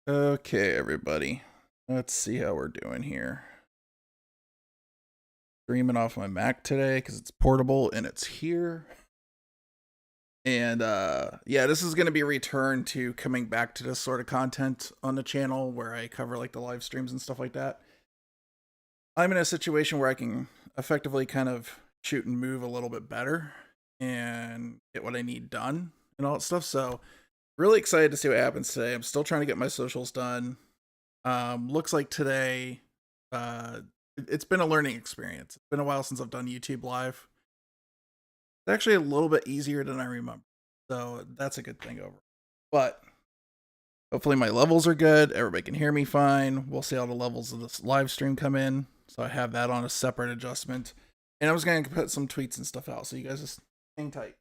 Okay, everybody. Let's see how we're doing here. Streaming off my Mac today because it's portable and it's here. And yeah, this is going to be a return to coming back to this sort of content on the channel where I cover like the live streams and stuff like that. I'm in a situation where I can effectively kind of shoot and move a little bit better and get what I need done and all that stuff. So, really excited to see what happens today. I'm still trying to get my socials done. Looks like today, uh, it's been a learning experience. It's been a while since I've done YouTube Live. It's actually a little bit easier than I remember, so that's a good thing over. But hopefully my levels are good. Everybody can hear me fine. We'll see how the levels of this live stream come in. So I have that on a separate adjustment, and I was going to put some tweets and stuff out. So you guys just hang tight.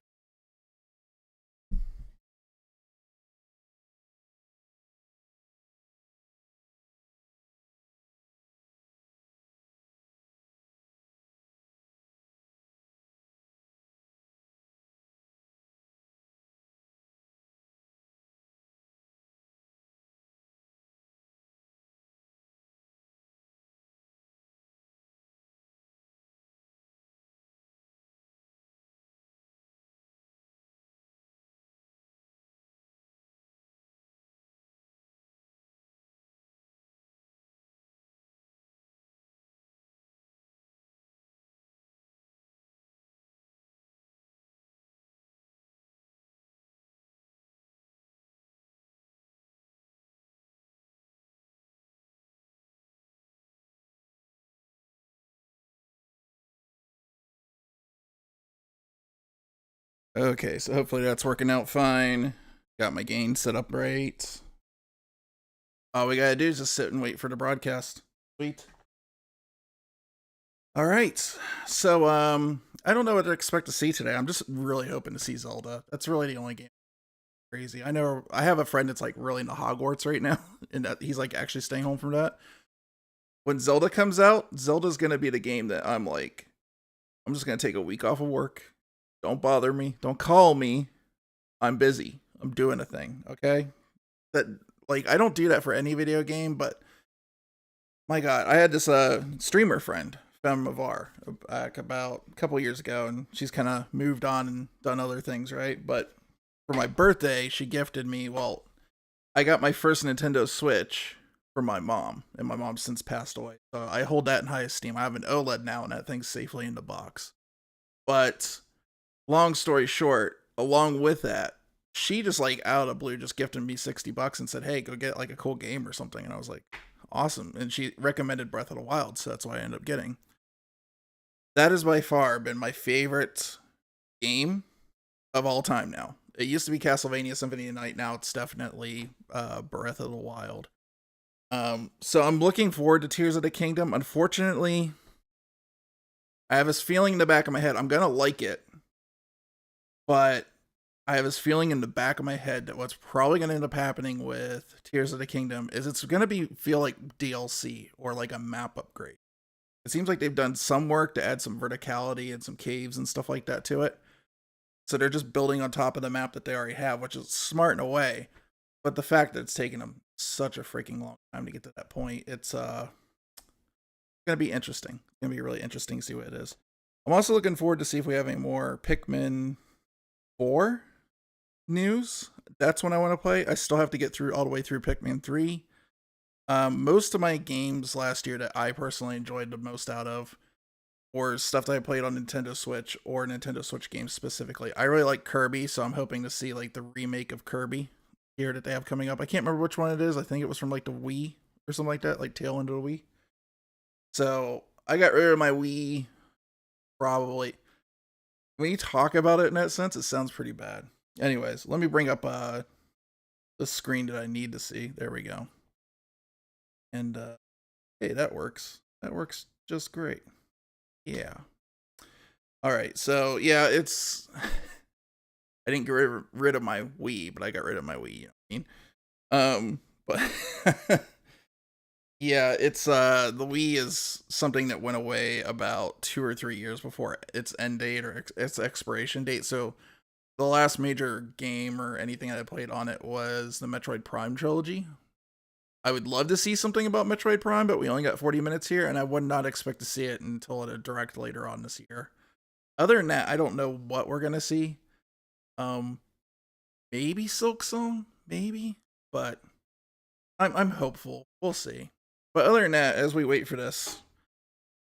Okay, so hopefully that's working out fine. Got my gain set up right. All we gotta do is just sit and wait for the broadcast. Sweet. All right. So I don't know what to expect to see today. I'm just really hoping to see Zelda. That's really the only game crazy. I know I have a friend that's like really into Hogwarts right now and that he's like actually staying home from that. When Zelda comes out, Zelda's going to be the game that I'm like I'm just going to take a week off of work. Don't bother me. Don't call me. I'm busy. I'm doing a thing, okay? That like I don't do that for any video game, but my god, I had this streamer friend, Femme Mavar, back about a couple years ago, and she's kind of moved on and done other things, right? But for my birthday, she gifted me. Well, I got my first Nintendo Switch from my mom, and my mom's since passed away, so I hold that in high esteem. I have an OLED now, and that thing's safely in the box. But long story short, along with that, she just like out of the blue just gifted me $60 and said, "Hey, go get like a cool game or something." And I was like, "Awesome!" And she recommended Breath of the Wild, so that's why I ended up getting. That has by far been my favorite game of all time. Now it used to be Castlevania Symphony of the Night. Now it's definitely Breath of the Wild. So I'm looking forward to Tears of the Kingdom. Unfortunately, I have this feeling in the back of my head I'm gonna like it, but I have this feeling in the back of my head that what's probably going to end up happening with Tears of the Kingdom is it's going to be feel like DLC or like a map upgrade. It seems like they've done some work to add some verticality and some caves and stuff like that to it. So they're just building on top of the map that they already have, which is smart in a way. But the fact that it's taken them such a freaking long time to get to that point, it's going to be interesting. It's going to be really interesting to see what it is. I'm also looking forward to see if we have any more Pikmin 4 news. That's when I want to play. I still have to get through all the way through Pikmin 3. Most of my games last year that I personally enjoyed the most out of were stuff that I played on Nintendo Switch or Nintendo Switch games specifically. I really like Kirby, so I'm hoping to see like the remake of Kirby here that they have coming up. I can't remember which one it is. I think it was from like the Wii or something like that, like tail end of the Wii. So I got rid of my Wii probably. When you talk about it in that sense, it sounds pretty bad. Anyways, let me bring up the screen that I need to see. There we go. And hey, that works. That works just great. Yeah. All right. So yeah, it's I didn't get rid of my Wii, but I got rid of my Wii. You know what I mean? But yeah, it's the Wii is something that went away about 2 or 3 years before its end date or its expiration date. So the last major game or anything that I played on it was the Metroid Prime trilogy, I would love to see something about Metroid Prime, but we only got 40 minutes here, and I would not expect to see it until at a direct later on this year. Other than that, I don't know what we're gonna see. Um, maybe Silksong, maybe, but I'm hopeful. We'll see. But other than that, as we wait for this,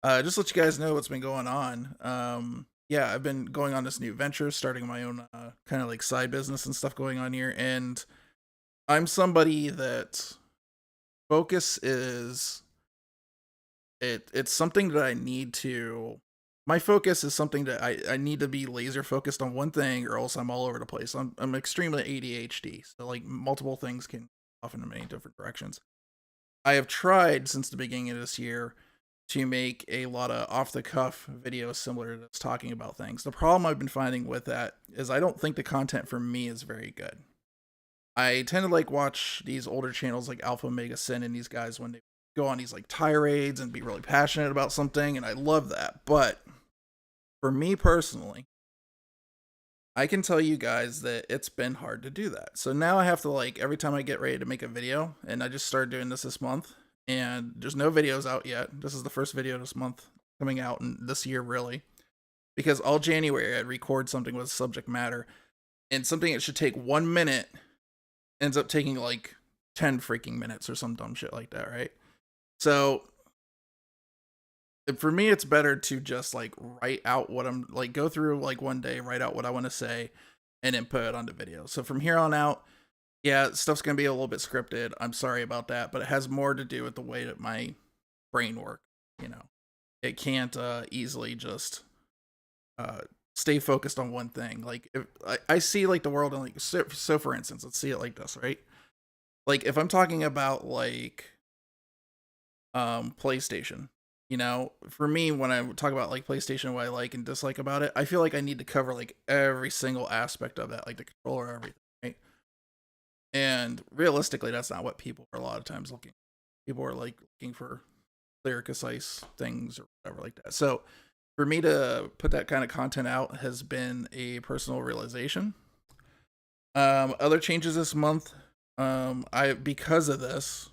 just let you guys know what's been going on. Yeah, I've been going on this new venture, starting my own kind of like side business and stuff going on here, and I'm somebody that focus is it's something that I need to. My focus is something that I need to be laser focused on one thing, or else I'm all over the place. I'm extremely ADHD, so like multiple things can off in many different directions. I have tried since the beginning of this year to make a lot of off the cuff videos similar to this, talking about things. The problem I've been finding with that is I don't think the content for me is very good. I tend to like watch these older channels like Alpha Omega Sin and these guys when they go on these like tirades and be really passionate about something, and I love that. But for me personally, I can tell you guys that it's been hard to do that. So now I have to, like, every time I get ready to make a video, and I just started doing this month, and there's no videos out yet. This is the first video this month coming out, and this year really, because all January I'd record something with subject matter, and something that should take 1 minute ends up taking like 10 freaking minutes or some dumb shit like that, right? So for me, it's better to just like write out what I'm like, go through like one day, write out what I want to say, and then put it onto video. So from here on out, yeah, stuff's gonna be a little bit scripted. I'm sorry about that, but it has more to do with the way that my brain works. You know, it can't easily just stay focused on one thing. Like if I see like the world in like so for instance, let's see it like this, right? Like if I'm talking about like PlayStation, you know, for me, when I talk about like PlayStation, what I like and dislike about it, I feel like I need to cover like every single aspect of that, like the controller, everything, right? And realistically, that's not what people are a lot of times looking. People are like looking for clear, concise things or whatever like that. So for me to put that kind of content out has been a personal realization. Other changes this month, because of this,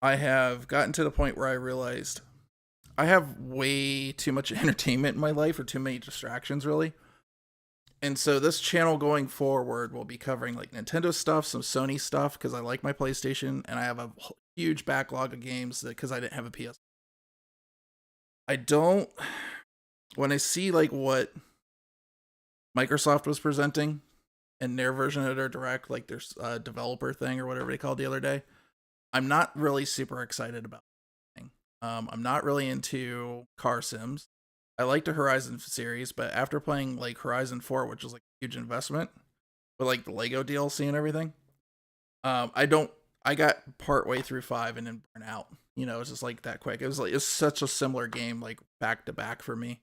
I have gotten to the point where I realized I have way too much entertainment in my life, or too many distractions, really. And so this channel going forward will be covering like Nintendo stuff, some Sony stuff, because I like my PlayStation, and I have a huge backlog of games because I didn't have a PS. I don't. When I see like what Microsoft was presenting in their version of their direct, like their developer thing or whatever they called the other day, I'm not really super excited about it. I'm not really into car sims. I like the Horizon series, but after playing like Horizon 4, which was like a huge investment with like the Lego DLC and everything, I got part way through 5 and then burnt out. You know, it's just like that quick. It was like it's such a similar game, like back to back for me.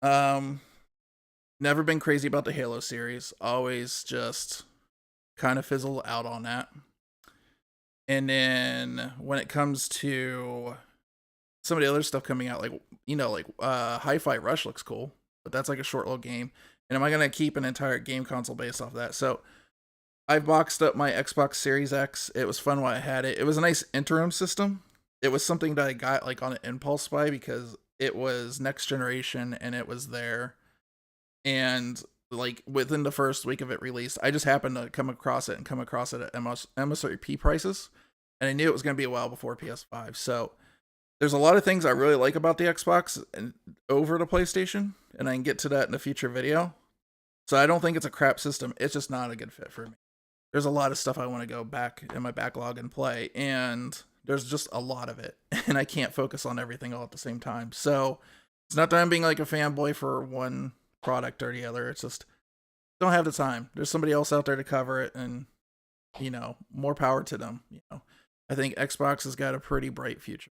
Never been crazy about the Halo series. Always just kind of fizzled out on that. And then when it comes to some of the other stuff coming out, like, you know, like Hi-Fi Rush looks cool, but that's like a short little game. And am I going to keep an entire game console based off that? So I've boxed up my Xbox Series X. It was fun while I had it. It was a nice interim system. It was something that I got like on an impulse buy because it was next generation and it was there. And like within the first week of it released, I just happened to come across it at MSRP prices, and I knew it was going to be a while before PS5. So there's a lot of things I really like about the Xbox and over the PlayStation, and I can get to that in a future video. So I don't think it's a crap system. It's just not a good fit for me. There's a lot of stuff I want to go back in my backlog and play, and there's just a lot of it, and I can't focus on everything all at the same time. So it's not that I'm being like a fanboy for one product or the other. It's just don't have the time. There's somebody else out there to cover it, and you know, more power to them. You know, I think Xbox has got a pretty bright future,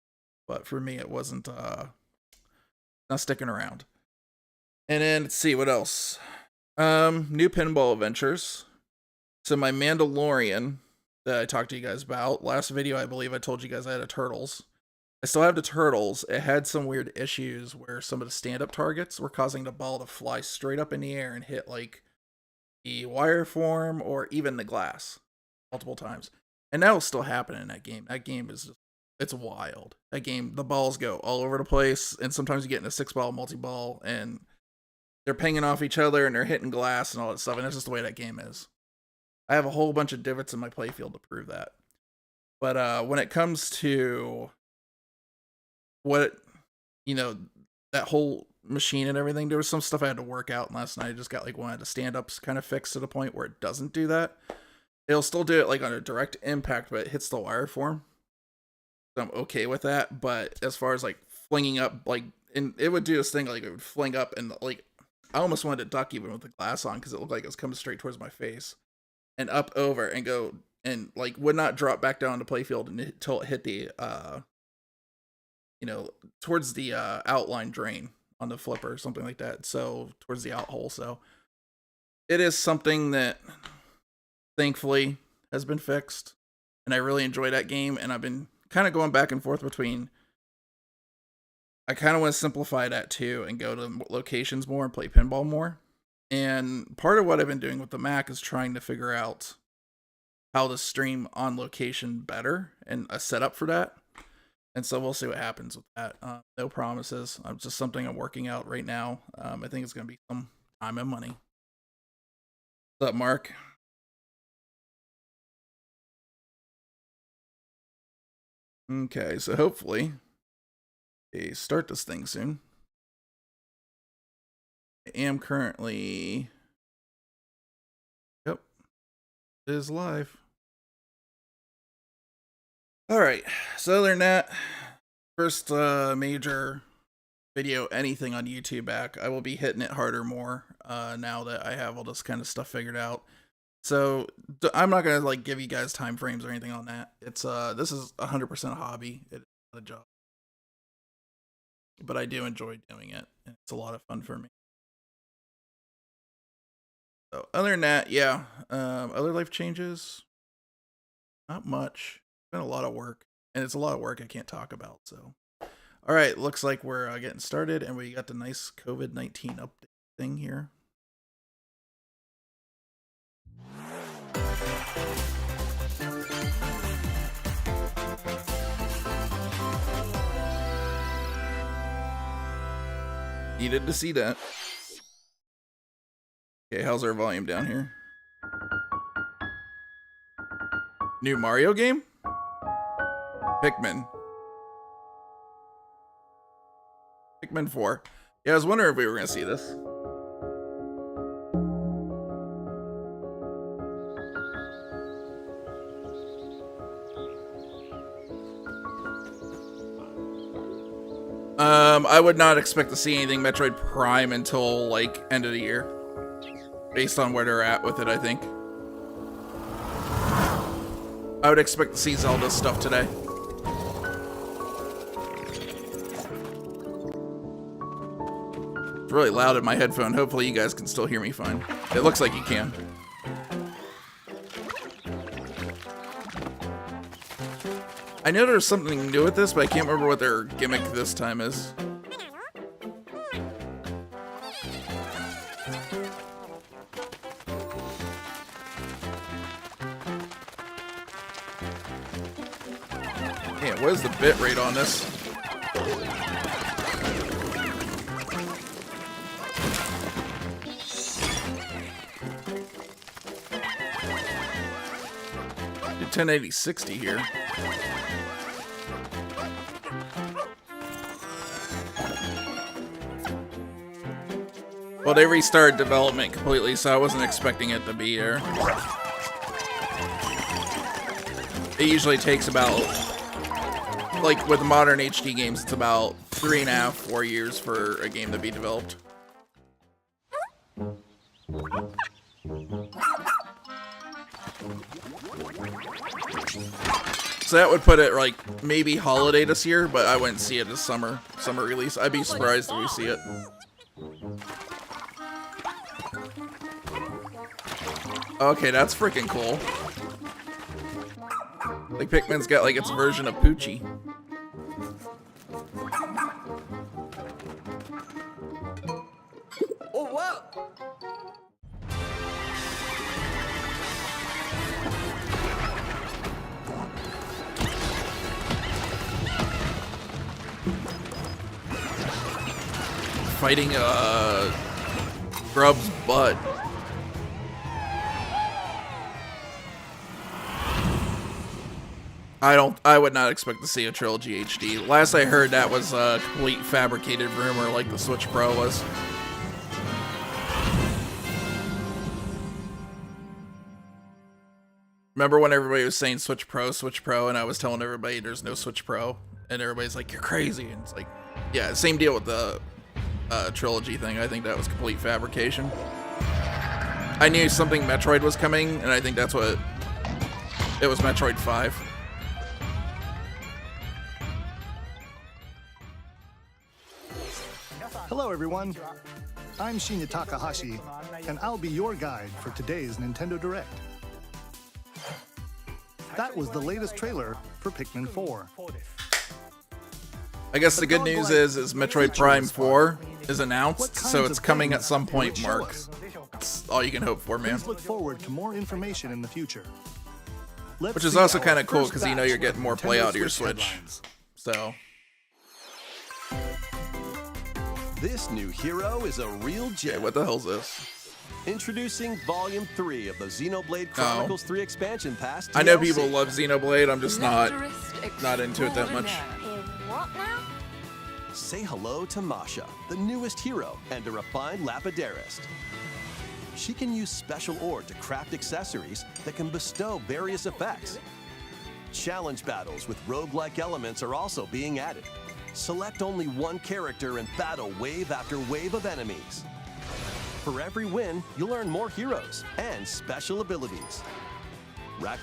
but for me, it wasn't not sticking around. And then let's see what else. New pinball adventures. So my Mandalorian that I talked to you guys about last video, I believe I told you guys I had a Turtles. I still have the Turtles. It had some weird issues where some of the stand-up targets were causing the ball to fly straight up in the air and hit like the wire form or even the glass multiple times. And that will still happen in that game. That game is just, it's wild. That game, the balls go all over the place, and sometimes you get in a 6-ball multi-ball, and they're pinging off each other, and they're hitting glass and all that stuff, and that's just the way that game is. I have a whole bunch of divots in my playfield to prove that. But when it comes to what, you know, that whole machine and everything, there was some stuff I had to work out last night. I just got like one of the stand-ups kind of fixed to the point where it doesn't do that. It'll still do it like on a direct impact, but it hits the wire form. So I'm okay with that. But as far as like flinging up, like, and it would do this thing like it would fling up, and like I almost wanted to duck even with the glass on because it looked like it was coming straight towards my face, and up over and go, and like would not drop back down to playfield until it hit the you know, towards the outline drain on the flipper or something like that. So towards the out hole. So it is something that thankfully has been fixed, and I really enjoy that game. And I've been kind of going back and forth between, I kind of want to simplify that too and go to locations more and play pinball more. And part of what I've been doing with the Mac is trying to figure out how to stream on location better and a setup for that. And so we'll see what happens with that. No promises. It's just something I'm working out right now. I think it's going to be some time and money. What's up, Mark? Okay, so hopefully they start this thing soon. I am currently... Yep. It is live. Alright, so other than that, first major video, anything on YouTube back. I will be hitting it harder more now that I have all this kind of stuff figured out. So I'm not gonna like give you guys time frames or anything on that. It's this is 100% a hobby. It's not a job, but I do enjoy doing it, and it's a lot of fun for me. So other than that, yeah, other life changes, not much. Been a lot of work, and it's a lot of work I can't talk about. So all right, looks like we're getting started, and we got the nice COVID-19 update thing here. Needed to see that. Okay, how's our volume down here? New Mario game? Pikmin. Pikmin 4. Yeah, I was wondering if we were going to see this. I would not expect to see anything Metroid Prime until, like, end of the year. Based on where they're at with it, I think. I would expect to see Zelda stuff today. It's really loud in my headphone. Hopefully you guys can still hear me fine. It looks like you can. I know there's something new with this, but I can't remember what their gimmick this time is. Man, what is the bit rate on this? Do 1080-60 here. Well, they restarted development completely, so I wasn't expecting it to be there. It usually takes about, like with modern HD games, it's about 3.5, 4 years for a game to be developed. So that would put it like maybe holiday this year, but I wouldn't see it as summer release. I'd be surprised if we see it. Okay, that's freaking cool. Like Pikmin's got like its version of Poochie. Oh wow! fighting Grub's butt. I would not expect to see a Trilogy HD. Last I heard, that was a complete fabricated rumor like the Switch Pro was. Remember when everybody was saying Switch Pro, and I was telling everybody there's no Switch Pro, and everybody's like, you're crazy, and it's like, yeah, same deal with the Trilogy thing. I think that was complete fabrication. I knew something Metroid was coming, and I think that's what it was. Metroid 5. Hello everyone, I'm Shinya Takahashi, and I'll be your guide for today's Nintendo Direct. That was the latest trailer for Pikmin 4. I guess the good news is Metroid Prime 4 is announced, so it's coming at some point, Mark. That's all you can hope for, man. Please look forward to more information in the future. Which is also kind of cool, because you know you're getting more play out of your Switch. So... This new hero is a real gem. Okay, what the hell's this? Introducing Volume 3 of the Xenoblade Chronicles 3 expansion pass. I know people love Xenoblade, I'm just not into it that much. What now? Say hello to Masha, the newest hero and a refined Lapidarist. She can use special ore to craft accessories that can bestow various effects. Challenge battles with roguelike elements are also being added. Select only one character and battle wave after wave of enemies. For every win, you'll earn more heroes and special abilities.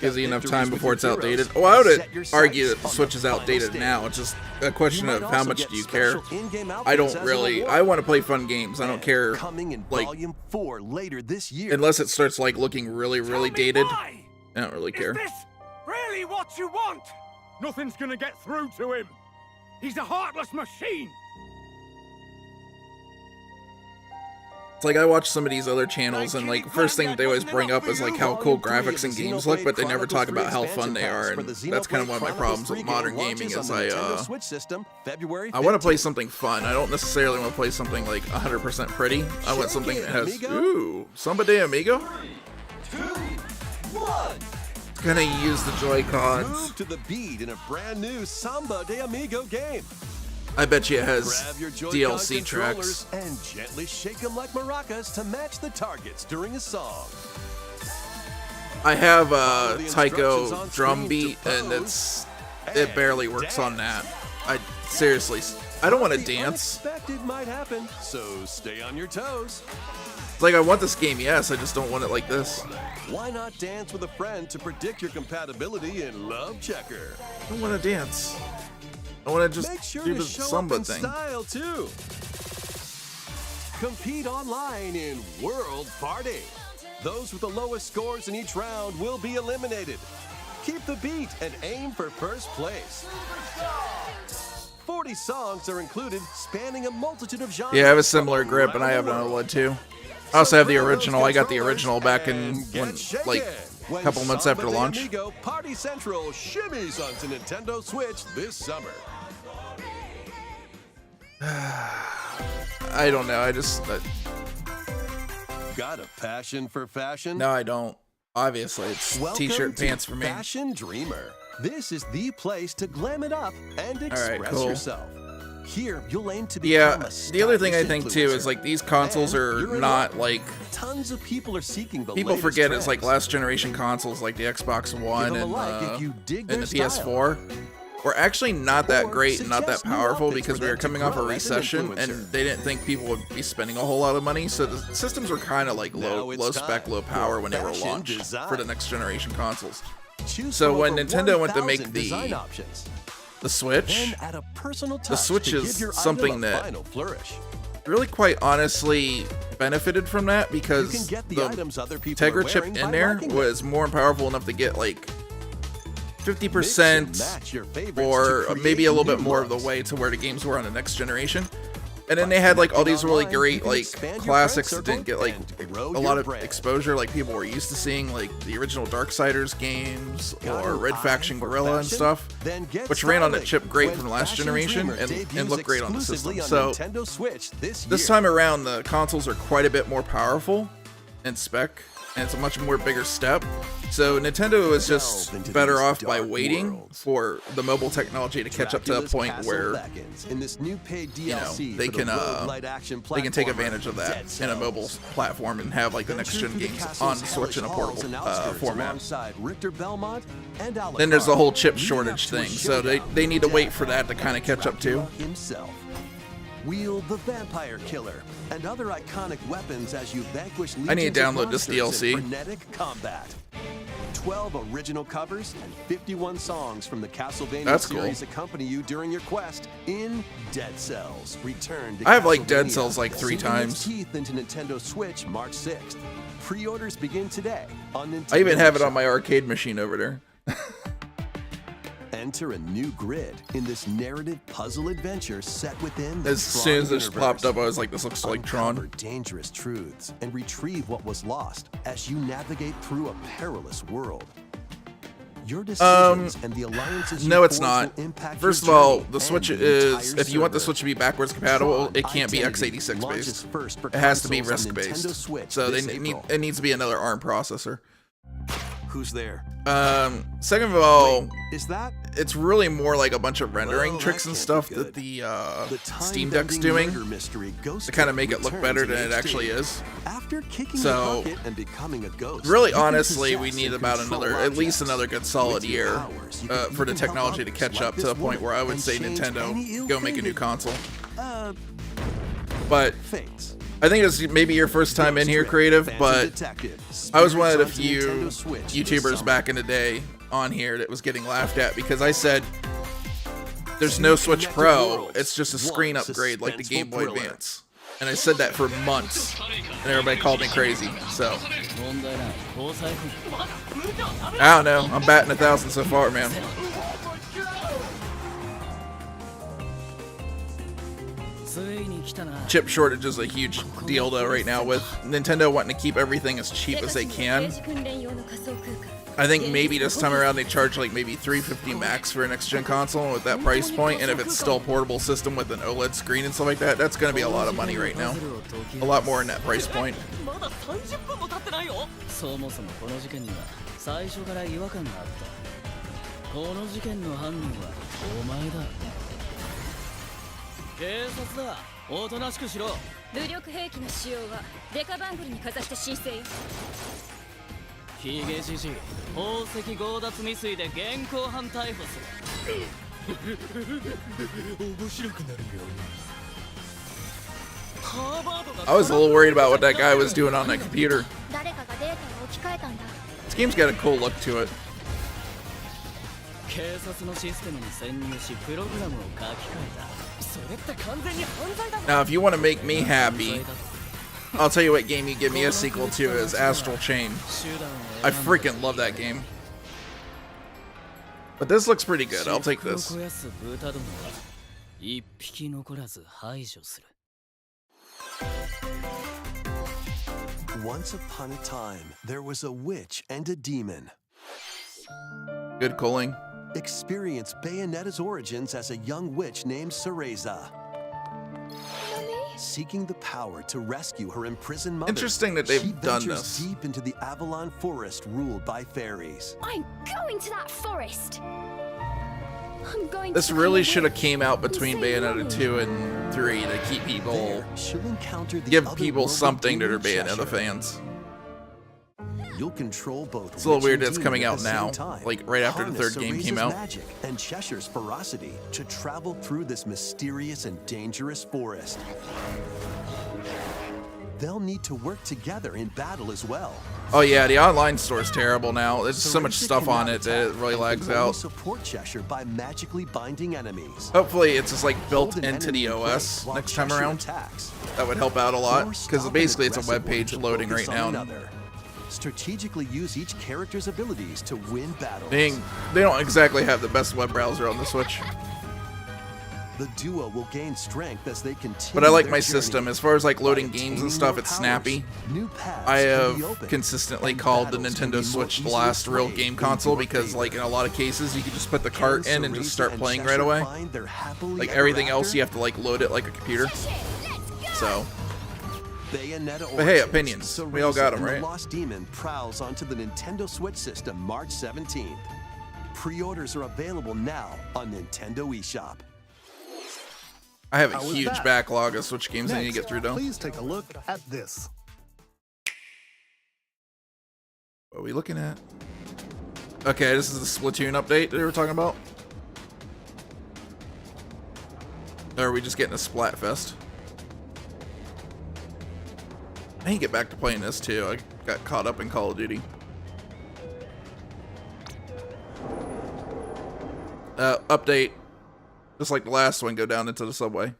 Gives you enough time before it's outdated. Oh, I would argue that the Switch is outdated now. It's just a question of how much do you care. I don't really. I want to play fun games. I don't care, like, Volume 4 later this year. unless it starts like looking really dated. I don't really care. Is this really what you want? Nothing's gonna get through to him. He's a heartless machine. It's like I watch some of these other channels, and like first thing they always bring up is like how cool graphics and games look, but they never talk about how fun they are, and that's kind of one of my problems with modern gaming. Is I want to play something fun. I don't necessarily want to play something like 100% pretty. I want something that has Samba de Amigo. 3, 2, 1. Gonna use the Joy-Cons. Move to the beat in a brand new Samba de Amigo game. I bet you it has Grab your Joy-Con DLC tracks. and gently shake them like maracas to match the targets during a song. I have a Taiko drum beat, and it barely works on that. Seriously, I don't want to dance. Unexpected might happen, so stay on your toes. It's like I want this game, yes, I just don't want it like this. Why not dance with a friend to predict your compatibility in Love Checker? I don't want to dance. I want to Make just sure do to the show Samba up in thing. style too. Compete online in World Party. Those with the lowest scores in each round will be eliminated. Keep the beat and aim for first place. 40 songs are included, spanning a multitude of genres. Yeah, I have a similar grip, and I have another one too. I also have the original. I got the original back in like a couple months after launch. Amigo Party Central shimmies onto Nintendo Switch this summer. I don't know. I just Got a passion for fashion? no, I don't. Obviously, it's Welcome t-shirt to pants for me. Fashion Dreamer. This is the place to glam it up and express cool. yourself. Here, you'll aim to become Yeah, a the other thing I stylish think too is influencer. like these consoles And are you're in not luck. like Tons of people are seeking the people latest forget it's like trends. last generation consoles like the Xbox One them a and like if you dig and their the PS4 were actually not that great and not that suggest new powerful outfits because for we were them to coming off a grow as an recession and influencer. they didn't think people would be spending a whole lot of money, so the systems were kind of like Now low it's spec, time low power for when they were fashion launched design. for the next generation consoles. Choose So from when over Nintendo went to 1,000 make the- design options. The Switch, Then add a personal touch Switch to is give your something item a that- final flourish. really quite honestly benefited from that You because can get the the items other people are Tegra chip wearing in by there liking them. was more powerful enough to get like Mix and 50% match your favorites or to maybe create a little bit new more of the looks. way to where the games were on the next generation. And then they had like all these really Online, great you can like expand your classics friend that didn't get like circle and grow a lot your of brand. exposure like people were used to seeing, like the original Darksiders games Got or an Red eye Faction for Gorilla and fashion? stuff, Then get which ran on the styling chip great when from last Fashion generation Dreamer and debuts looked great on the exclusively system. on So Nintendo Switch this this year. time around, the consoles are quite a bit more powerful in spec, and it's a much more bigger step. So Nintendo is just Delve into better these off by dark waiting worlds. for the mobile technology to catch up to a Dracula's point Castle where beckons in this new paid you know DLC they for the can roguelite action they can take platformer, advantage of that Dead in a mobile Cells. platform and have like the next Venture gen through the games castle's on the Switch in a hellish halls portable and outskirts format. alongside Richter Belmont and Alucard, Then there's the whole chip leading shortage up to a thing, so showdown they need to with wait Death for that to kind of catch up too. Dracula himself. Wield the Vampire Killer and other iconic weapons as you vanquish I need to legions of download this monsters in DLC. frenetic combat. 12 original covers and 51 songs from the Castlevania That's cool. series accompany you during your quest in Dead Cells. Return to I have, like, Dead Castlevania, Cells, like, 3 sinking its times. teeth into Nintendo Switch March 6th. Pre-orders begin today on Nintendo. I even have it on Shop. my arcade machine over there. Enter a new grid in this narrative puzzle adventure set within the As soon as Tron this universe. popped up, I was like, this looks like Uncover Tron. dangerous truths and retrieve what was lost as you navigate through a perilous world. Your decisions and the alliances you No, it's forge not. will impact First of your all, journey the Switch and the is, entire if you want the server. Switch to be backwards compatible, Tron it can't be Identity x86 launches based. first for It has to be consoles on RISC Nintendo based. Switch So this they need April. it needs to be another ARM processor. Who's there? Second of all, Is that it's really more like a bunch of rendering Well, tricks that and can't stuff be that good. the the Steam Deck's time-bending doing murder mystery Ghost to kind of Trick make it look returns better in than it HD. actually is. After kicking So, the bucket and becoming a ghost, Really, you can honestly, we possess need and about control another, at least objects. another good solid With your year powers, you can for the even help technology to others catch like up to this a point where I would woman say and change any Nintendo, go make a new ill-fated, console. uh, But fates. I think it's maybe your first time in Ghost here, Trick, Creative, Phantom but Detective, I was one of the spirits onto few Nintendo Switch this YouTubers summer. back in the day on here that was getting laughed at because I said there's no Switch Connected Pro, worlds, it's just a screen one upgrade like the Game Boy suspenseful thriller. Advance. And I said that for months, and everybody called me crazy. So I don't know. I'm batting 1,000 so far, man. Chip shortage is a huge deal though right now with Nintendo wanting to keep everything as cheap as they can. I think maybe this time around they charge like maybe $350 max for a next gen console with that price point, and if it's still a portable system with an OLED screen and stuff like that, that's going to be a lot of money right now. A lot more in that price point. まだ30分も経ってないよ。そもそもこの事件には最初から違和感があった。この事件の犯人はお前だ。警察だ。おとなしくしろ。武力兵器の使用はデカバングルにかざして申請よ。ヒゲじじい、宝石強奪未遂で現行犯逮捕する。面白くなるよ。ハーバードが I was a little worried about what that guy was doing on that computer. 誰かがデータを置き換えたんだ。 This game's got a cool look to it. 警察のシステムに潜入しプログラムを書き換えた。それって完全に犯罪だ。 Now, if you want to make me happy, I'll tell you what game you give me a sequel to is Astral Chain. I freaking love that game. But this looks pretty good. I'll take this. 一匹残らず排除する。 Once upon a time, there was a witch and a demon. Good calling. Experience Bayonetta's origins as a young witch named Cereza. Seeking the power to rescue her imprisoned mother, Interesting that they've she done ventures this. deep into the Avalon Forest ruled by fairies. I'm going to that forest. I'm going This to really the should have witch came out and between save Bayonetta Mommy. 2 and 3 to keep people, There, she'll encounter the give otherworldly people something that are demon Bayonetta Cheshire. fans. You'll control both. It's a little witch weird and that it's demon coming at out the same now, time. like right after the Harness third game Cereza's came out. Magic and Cheshire's ferocity to travel through this mysterious and dangerous forest. They'll need to work together in battle as well. Oh yeah, the online store's terrible now. There's so much Cereza stuff on cannot it that it attack really and lags can only out. Support Cheshire by magically binding enemies. Hopefully it's just like built Hold an into the enemy in OS place while next time Cheshire around. attacks. That would help out a lot, Or because stop basically an it's a aggressive web page one to loading focus right on now. another. Strategically use each character's abilities to win battles. They don't exactly have the best web browser on the Switch. The duo will gain strength as they continue. But I like their my journey. system. As far as like loading By games and obtaining stuff, more it's powers, snappy. new paths I can be have opened, consistently and called the battles can Nintendo be more Switch the easily last real played game in console your because, favor. like, in a lot of cases, you can just put the cart in and just start and playing Cheshire right away. find their happily Like, ever everything else, after? you have to, like, load it like a computer. So, Bayonetta but hey, Origins, opinions. We all got 'em, Cereza, and right? The Lost Demon prowls onto the Nintendo Switch system March 17th. Pre-orders are available now on Nintendo eShop. I have a How was huge that? backlog of Switch games I need to Next, get through, though. please take a look at this. What are we looking at? Okay, this is the Splatoon update that we were talking about. Or are we just getting a Splatfest? I need to get back to playing this too. I got caught up in Call of Duty. Update. Just like the last one, go down into the subway.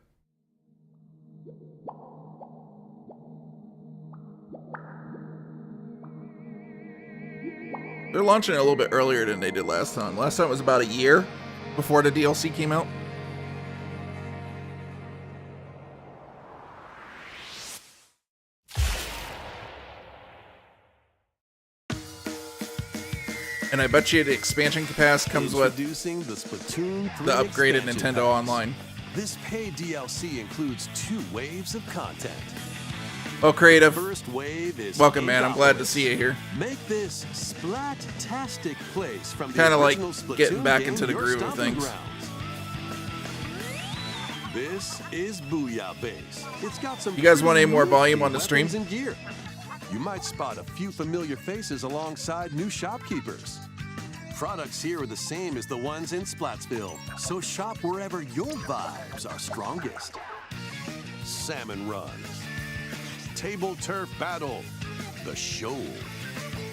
They're launching it a little bit earlier than they did last time. Last time it was about a year before the DLC came out. And I bet you the expansion pass comes with Introducing the Splatoon 3 the upgraded expansion Nintendo pass. Online. This paid DLC includes 2 waves of content. Oh, creative. First wave is Welcome, man. I'm glad to Inkopolis. see you here. Make this splat-tastic place from the Kinda like original Splatoon getting back game into the your groove of stomping things. grounds. This is Booyah Base. It's got some You guys want any pretty more nifty volume on the stream? weapons and gear. You might spot a few familiar faces alongside new shopkeepers. Products here are the same as the ones in Splatsville, so shop wherever your vibes are strongest. Salmon Run, Table Turf Battle, The Shoal,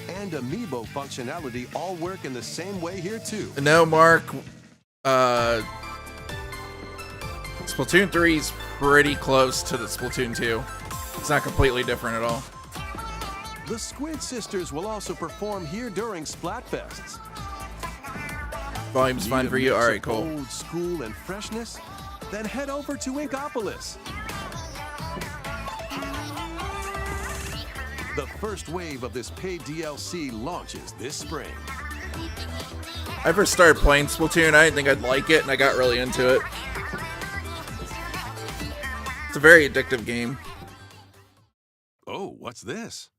and Amiibo functionality all work in the same way here too. No, Mark. Splatoon 3 is pretty close to the Splatoon 2. It's not completely different at all. The Squid Sisters will also perform here during Splatfests. Volume's Need fine a for you? mix Alright, of cool. Old school and freshness? Then head over to Inkopolis. The first wave of this paid DLC launches this spring. I first started playing Splatoon, I didn't think I'd like it, and I got really into it. It's a very addictive game. Oh, what's this?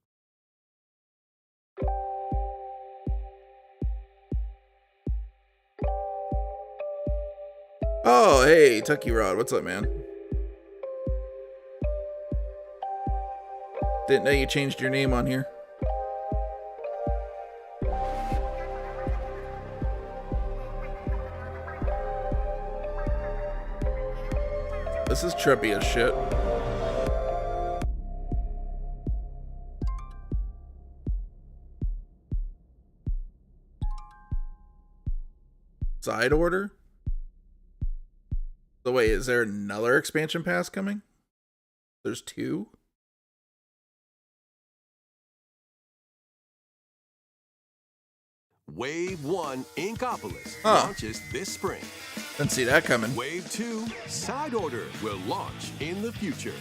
Oh, hey, Tucky Rod, what's up, man? Didn't know you changed your name on here. This is trippy as shit. Side order? So wait, is there another expansion pass coming? There's 2? Wave 1 Inkopolis Huh. launches this spring. Didn't see that coming. Wave 2 Side Order will launch in the future.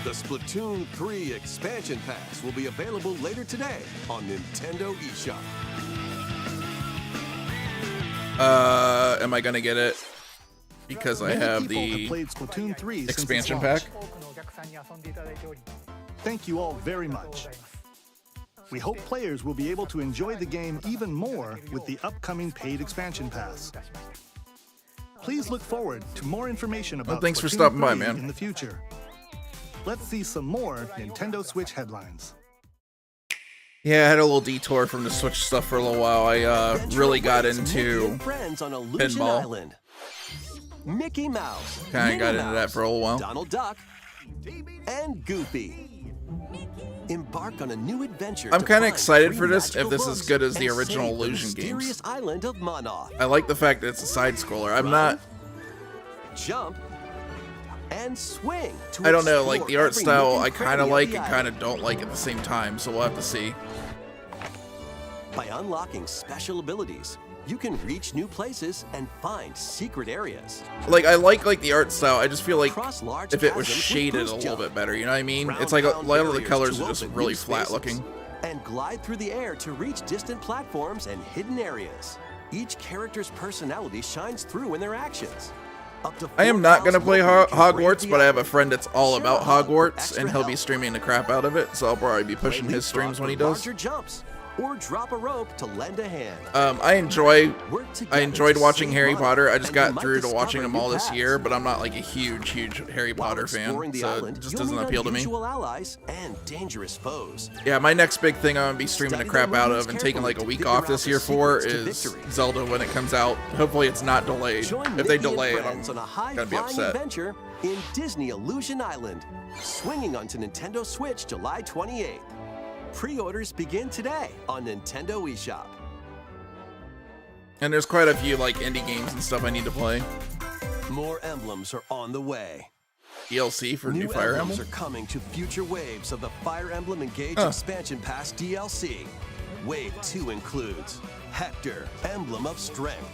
The Splatoon 3 expansion pass will be available later today on Nintendo eShop. Am I gonna get it? Because I Many have people have the played Splatoon 3 since its expansion launch. pack. Thank you all very much. We hope players will be able to enjoy the game even more with the upcoming paid expansion pass. Please look forward to more information about thanks for Splatoon stopping by, 3 man. in the future. Let's see some more Nintendo Switch headlines. Yeah, I had a little detour from the Switch stuff for a little while. I really got Venture awaits Mickey into and friends on Illusion pinball. Island. Mickey Mouse, Kinda Minnie got into that Mouse, for a little while. Donald Duck, and Goofy. Embark on a new adventure. I'm to kinda find excited 3 for this, if magical this is books good as the and original save the Illusion games. mysterious island of Monoth. I like the fact that it's a side scroller. I'm not Jump and swing. To I don't know, like explore the art every style nook I and kinda cranny of like the and island. kinda don't like at the same time, so we'll have to see. By unlocking special abilities, You can reach new places and find secret areas. Like I like the art style. I just feel like Cross large if it was chasms with shaded a boost little jump. bit better, you know what I mean? Round It's like a pound lot of the barriers colors to are just open really new flat spaces. looking. And glide through the air to reach distant platforms and hidden areas. Each character's personality shines through in their actions. Up to I am not gonna 4,000 play people can brave Hogwarts, the but I have a island. friend that's all Share about a hug for Hogwarts, extra and he'll be help. streaming the crap out of it. So I'll probably be pushing Play his streams leapfrog when he for does. larger jumps, or drop a rope to lend a hand. I enjoy. Work I together enjoyed to watching save Harry money, Potter. I just and you got might through to discover watching them new all this paths. year, but I'm not like a huge Harry While Potter fan, exploring the so island, it just you'll doesn't meet appeal to me. unusual allies and dangerous foes. Yeah, my next big thing I'm gonna be streaming the Study crap their out movements of and taking like a carefully week to off figure this out the year for secrets to is victory. Zelda when it comes out. Hopefully it's not delayed. Join If they Mickey delay and it, I'm friends on a gonna be high-flying upset. adventure in Disney Illusion Island, swinging onto Nintendo Switch July 28th. Pre-orders begin today on Nintendo eShop. And there's quite a few like indie games and stuff I need to play. More emblems are on the way. DLC for new Fire emblems Emblem. are coming to future waves of the Fire Emblem Engage Huh. Expansion Pass DLC. Wave 2 includes Hector, Emblem of Strength,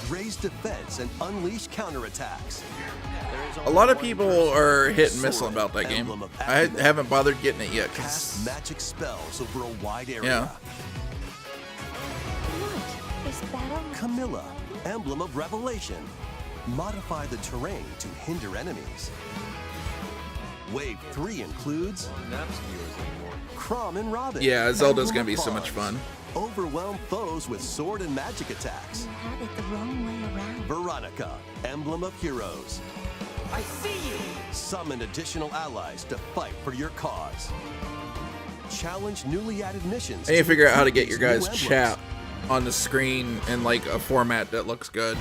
Raise Defense and Unleash Counterattacks. A lot of people are hit and miss about that game. Emblem of I Acumen. haven't bothered getting it yet. Cast 'Cause magic spells over a wide area. Yeah. What is battle? Camilla, Emblem of Revelation. Modify the terrain to hinder enemies. Wave 3 includes Chrom and Robin. Yeah, Zelda's Emblem gonna of be so much Bonds. fun. Overwhelm foes with sword and magic attacks. You had it the wrong way around. Veronica, Emblem of Heroes. I see you. Summon additional allies to fight for your cause. Challenge newly added missions. I need to figure out how to defeat get your these new guys' emblems. chat on the screen in like a format that looks good.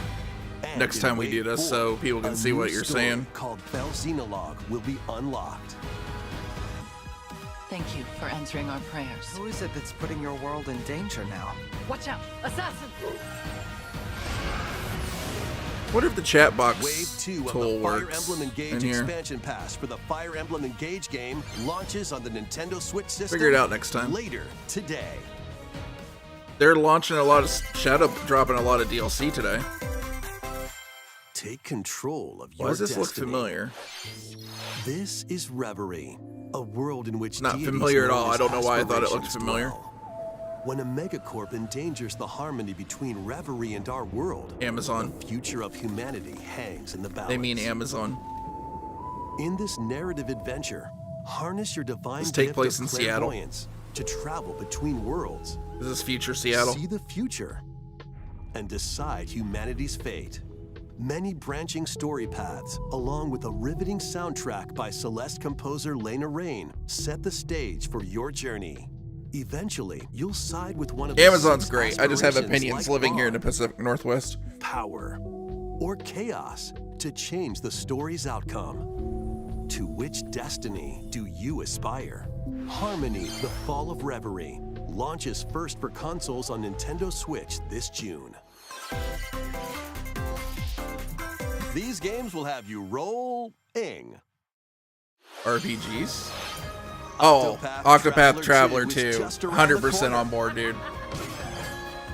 And next in time we do Wave this 4, so people can a see new what you're story saying. Called Belxenologue will be unlocked. Thank you for answering our prayers. Who is it that's putting your world in danger now? Watch out! Assassin! What if the chat box Wave 2 of tool the Fire works Emblem in Engage here? expansion pass for the Fire Emblem Engage game launches on the Nintendo Switch system. Figure it out next time. Later today. They're launching a lot of Shadow, dropping a lot of DLC today. Take control of your Why does this look destiny. familiar? This is Reverie, a world in which Not deities familiar at known all. as I don't know why I thought it looked aspirations familiar. dwell. When a megacorp endangers the harmony between Reverie and our world, Amazon. the future of humanity hangs in the balance. They mean Amazon. In this narrative adventure, harness your divine Does this take gift place of in Seattle? clairvoyance to travel between worlds, Is this future Seattle? see the future, and decide humanity's fate. Many branching story paths, along with a riveting soundtrack by Celeste composer Lena Raine, set the stage for your journey. Eventually, you'll side with one of the Amazon's 6 great. I just have aspirations opinions like living here in the awe, Pacific Northwest. power, or chaos to change the story's outcome. To which destiny do you aspire? Harmony, The Fall of Reverie, launches first for consoles on Nintendo Switch this June. These games will have you rolling. RPGs. Oh, Octopath Traveler 2. 100% on board, dude.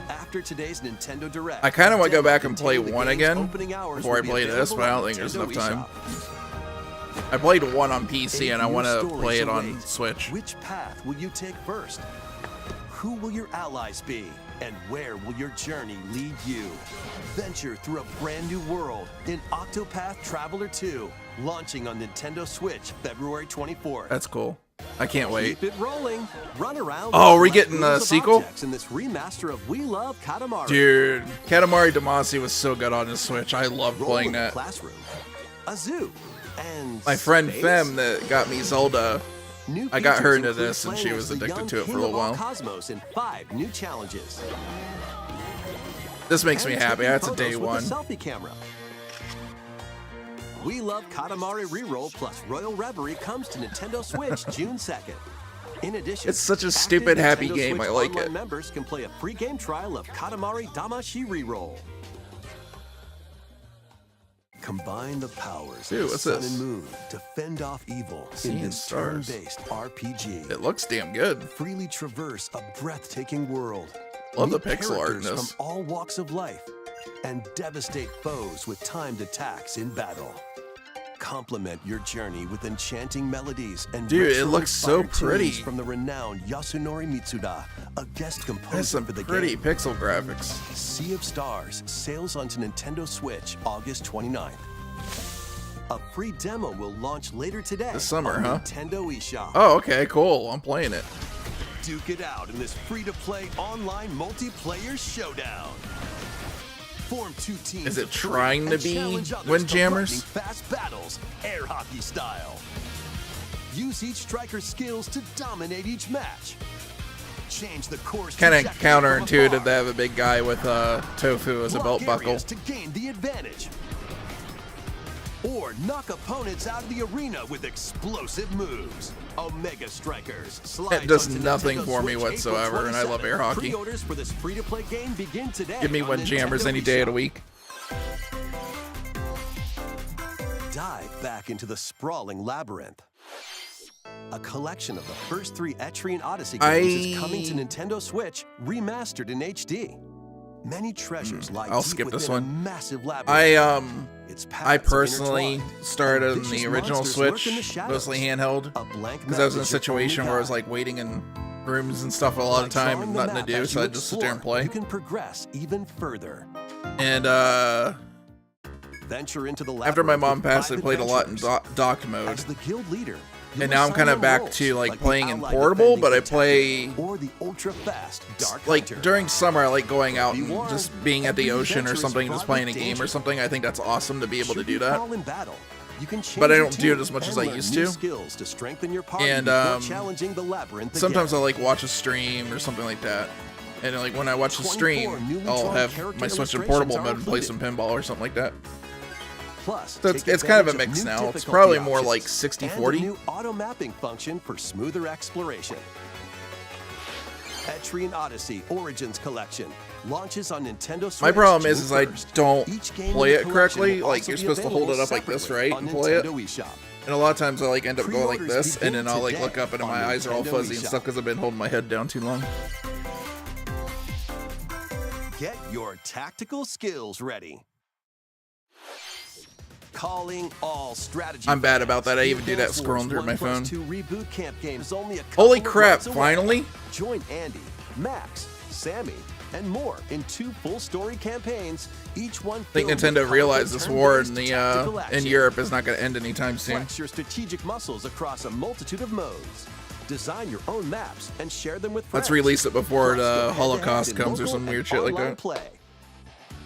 After today's Nintendo Direct, I kind of want to go back and demo play containing the 1 game's again opening hours before I will be play this, but I don't available think there's on enough time. Nintendo I played 1 on PC and I Eight want new to stories play it on await. Switch. Which path will you take first? Who will your allies be? And where will your journey lead you? Venture through a brand new world in Octopath Traveler 2, launching on Nintendo Switch February 24th. That's cool. I can't wait. Keep it rolling. Run around. Oh, with are we collect getting a rooms of sequel? objects in this remaster of We Love Katamari. Dude, Katamari Damacy was so good on the Switch. I love Roll playing in the that. classroom, a zoo, and My friend space? Fem that got me Zelda, New I got her features into include this and she playing was as the addicted young to it for a king little of all while. Cosmos in 5 new challenges. This makes me And happy. taking That's a photos day with one. a selfie camera. We Love Katamari Reroll plus Royal Reverie comes to Nintendo Switch June 2nd. In addition, It's such a active stupid, happy Nintendo game. Switch I like Online it. Members can play a free game trial of Katamari Damacy Reroll. Combine the powers Dude, of the what's Sun this? and Moon to fend off evil Sea in and this Stars. turn-based RPG. It looks damn good. Freely traverse a breathtaking world Love the Meet pixel art in characters this. from all walks of life and devastate foes with timed attacks in battle. Complement your journey with enchanting melodies and Dude, it looks so retro-inspired pretty. tunes from the renowned Yasunori Mitsuda, a guest That's composer some for the pretty game. pixel graphics. Sea of Stars sails onto Nintendo Switch August 29th. A free demo will launch later today This summer, on huh? Nintendo eShop. Oh, okay, cool. I'm playing it. Duke it out in this free-to-play online multiplayer showdown. Form two teams. Is it of three trying to and be challenge others to Windjammers? lightning fast battles, air hockey style. Use each striker's skills to dominate each match. Change the course. Kind of trajectory from counterintuitive afar. to have a big guy with tofu as a belt Block buckle. areas to gain the advantage. Or knock opponents out of the arena with explosive moves. Omega Strikers. It does slides onto nothing Nintendo for me Switch whatsoever, April and I love 27th. air hockey. Pre-orders for this free-to-play game begin today. Give me on Windjammers Nintendo any day of the eShop. week. Dive back into the sprawling labyrinth. A collection of the first 3 Etrian Odyssey games is coming to Nintendo Switch, remastered in HD. Many treasures lie I'll deep skip this within a one. massive labyrinth. I Its paths are personally intertwined, started and on the vicious original monsters lurk Switch, in the shadows. mostly handheld, A blank because I was in a map is your situation only where I was guide. like waiting in rooms and stuff a lot By of time, drawing and the nothing to map do, as so you I just sit there and explore, play. You can progress even further. And Venture into the after my labyrinth mom with passed, I 5 played a lot in adventurers. dock mode. As the guild leader, you And now I'm assign kind of your back roles, to like the playing in ally portable, defending but I the play attack, or the ultra fast dark like hunter. during summer. I like going out Be and warned, just being at the every ocean or adventure is something, just fraught playing a with game danger. or something. I think that's awesome to be able to Should do you that. fall in battle, you can change But I your don't do it team as much as and I learn used new to. skills to strengthen your party And, before challenging the labyrinth Sometimes again. I'll like watch a stream or something like that. And like when I watch the 24 stream, newly I'll drawn have character my Switch in illustrations portable are mode and play some included. pinball or something like that. Plus, So it's take kind of a advantage mix new now. It's difficulty probably more options like and 60-40. a new auto mapping function for smoother exploration. Etrian Odyssey Origins Collection launches on Nintendo Switch. My problem is June I 1st. don't Each game in play the it collection correctly. will Like also you're be supposed to hold it available up like this, separately right, on and play it. Nintendo eShop. And a lot of times I like end up going like Pre-orders this, and then I'll like begin look up and today my on eyes are all Nintendo fuzzy and eShop. stuff because I've been holding my head down too long. Get your tactical skills ready. Calling all strategy. I'm bad fans. about that. I even do that Advance scrolling through Wars my 1 plus phone. 2 Reboot Camp game is only a Holy couple of crap, months away. finally? Join Andy, Max, Sammy, and more in 2 full story campaigns, each one I think filled with Nintendo realized colorful this war in turn-based the tactical in action. Europe is not going to end anytime soon. Flex your strategic muscles across a multitude of modes. Design your own maps and share them with friends. Let's release it before Plus, go the head-to-head Holocaust in comes or local some and weird shit like online that. Play.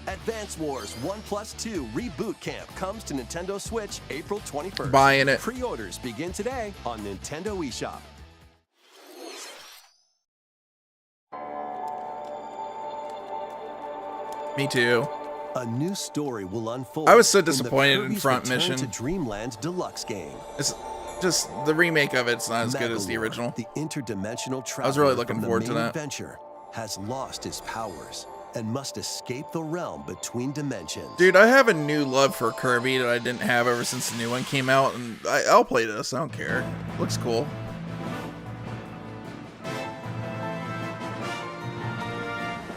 Advance Wars 1 plus 2 Reboot Camp comes to Nintendo Switch April 21st. Buying it. Pre-orders begin today on Nintendo eShop. Me too. A new story will unfold. I was so in the disappointed in Kirby's Front Return Mission. to Dreamland Deluxe game. It's just the remake of it's not as good as the Megalore, original. The interdimensional traveler was really looking from the forward to main that. adventure has lost his powers and must escape the realm between dimensions. Dude, I have a new love for Kirby that I didn't have ever since the new one came out, and I'll play this. I don't care. Looks cool.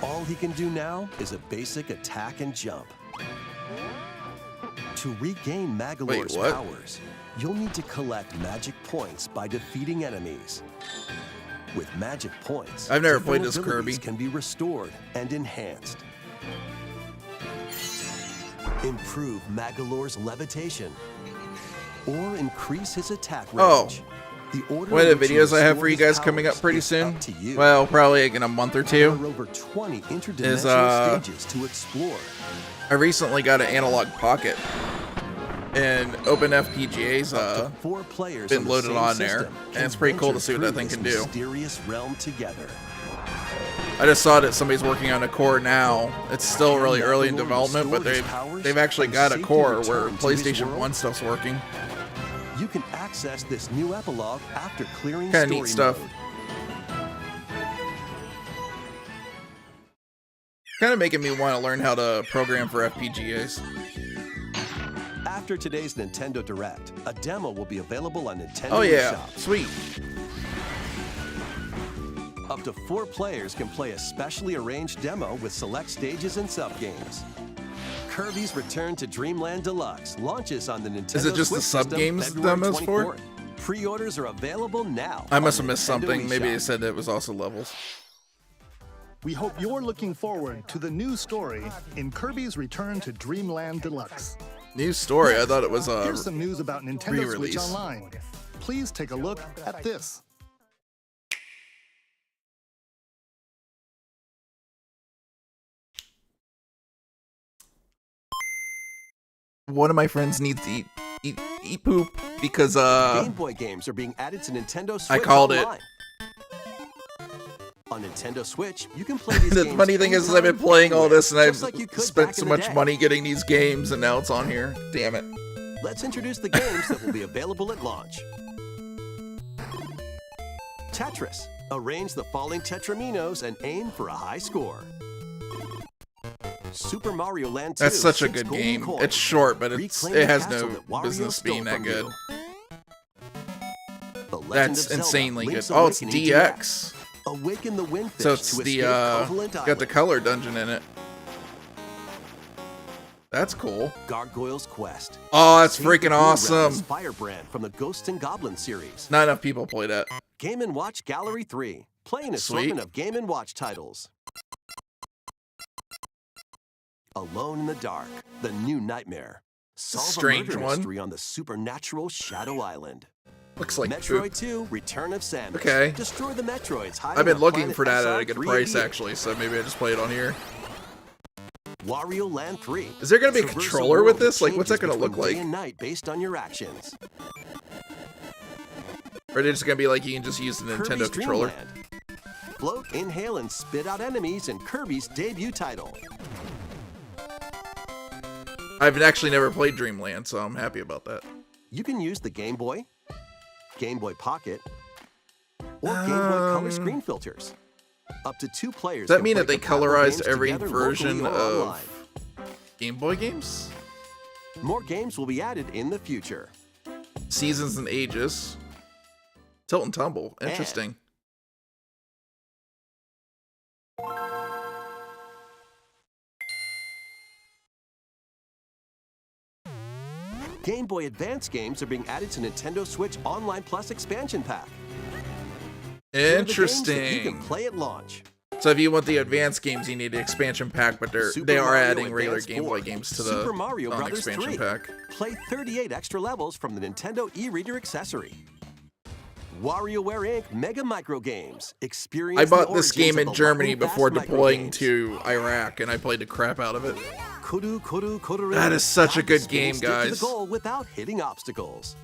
All he can do now is a basic attack and jump. To regain Magalore's what? powers, you'll need to collect magic points by defeating enemies. With magic points, I've never different played as abilities Kirby. can be restored and enhanced. Improve Magalore's levitation, or increase his attack Oh. range. The order One in of the which you videos I have for restore you his guys coming up powers pretty is soon, up to you. well, probably like in a month or There two, are over 20 interdimensional is, stages to explore. I recently got an analog pocket, and OpenFPGA's Up to 4 players been on the loaded same on there, system and can it's pretty cool to venture see what that through thing this can do. Mysterious realm together. I just saw that somebody's working on a core now. It's still really early in development, but they've actually got a core where PlayStation 1 stuff's working. You can access this new epilogue after clearing Kinda story neat stuff. mode. Kind of making me want to learn how to program for FPGAs. After today's Nintendo Direct, a demo will be available on Nintendo Oh yeah, eShop. sweet. Up to 4 players can play a specially arranged demo with select stages and sub-games. Kirby's Return to Dreamland Deluxe launches on the Nintendo Is it just Switch the sub-games system February demos for? 24th. Pre-orders are available now. I must on have missed Nintendo something. Maybe eShop. they said it was also levels. We hope you're looking forward to the new story in Kirby's Return to Dreamland Deluxe. New story. I thought it was Here's some news about Nintendo Switch re-release. Online. Please take a look at this. One of my friends needs to eat poop because Game Boy games are being added to Nintendo Switch I called it. Online. On Nintendo Switch, you can play these the games funny thing is I've been anytime, playing all anywhere, this and I've just like you could spent back so in the much day. money getting these games and now it's on here. Damn it. Let's introduce the games that will be available at launch. Tetris. Arrange the falling Tetraminos and aim for a high score. Super Mario Land 2. That's such a 6 good golden game. coins. It's short, but Reclaim it the has castle no that Wario business stole being that from good. you. The Legend That's of Zelda, insanely good. Link's Oh, it's Awakening DX. Awaken the Windfish So it's to the escape Covalent got the Island. color dungeon in it. That's cool. Gargoyle's Quest. Oh, that's Save the freaking Blue Realm awesome. as Firebrand from the Ghosts and Goblins series. Not enough people play that. Game & Watch Gallery 3. Play an assortment Sweet. of Game & Watch titles. Alone in the Dark. The New Nightmare. Solve Strange a murder one. mystery on the supernatural Shadow Island. Looks like Metroid poop. 2, Return of Samus. Okay. Destroy the Metroids hiding I've been on looking planet for that at a SR good 3 price years. actually, so maybe I just play it on here. Wario Land 3. Is there gonna be a Traverse controller with world this? Like, what's that changes gonna look between like? Day and night based on your actions. Or is it just gonna be like you can just use the Nintendo Kirby's controller? Dreamland. Float, inhale, and spit out enemies in Kirby's debut title. I've actually never played Dreamland, so I'm happy about that. You can use the Game Boy, Game Boy Pocket, or Game Boy Color screen filters. Up to 2 players. Does that can mean play that they compatible colorized games every together version locally or of online. Game Boy games? More games will be added in the future. Seasons and ages. Tilt and tumble. Interesting. Game Boy Advance games are being added to Nintendo Switch Online Plus expansion pack. They're the games that you Interesting. can play at launch. So if you want the advanced games, you need the expansion pack, but Super they are Mario adding regular Advance Game Boy 4, games to the Super Mario Brothers expansion 3. pack. Play 38 extra levels from the Nintendo e-reader accessory. WarioWare Inc. Mega Micro Games. Experience I the bought this origins game of in the Germany lightning-fast before micro deploying games. to Iraq, and I played the crap out of it. Kuru Kuru Kuru. That is such a Guide the good spinning game, stick to guys. the goal without hitting obstacles.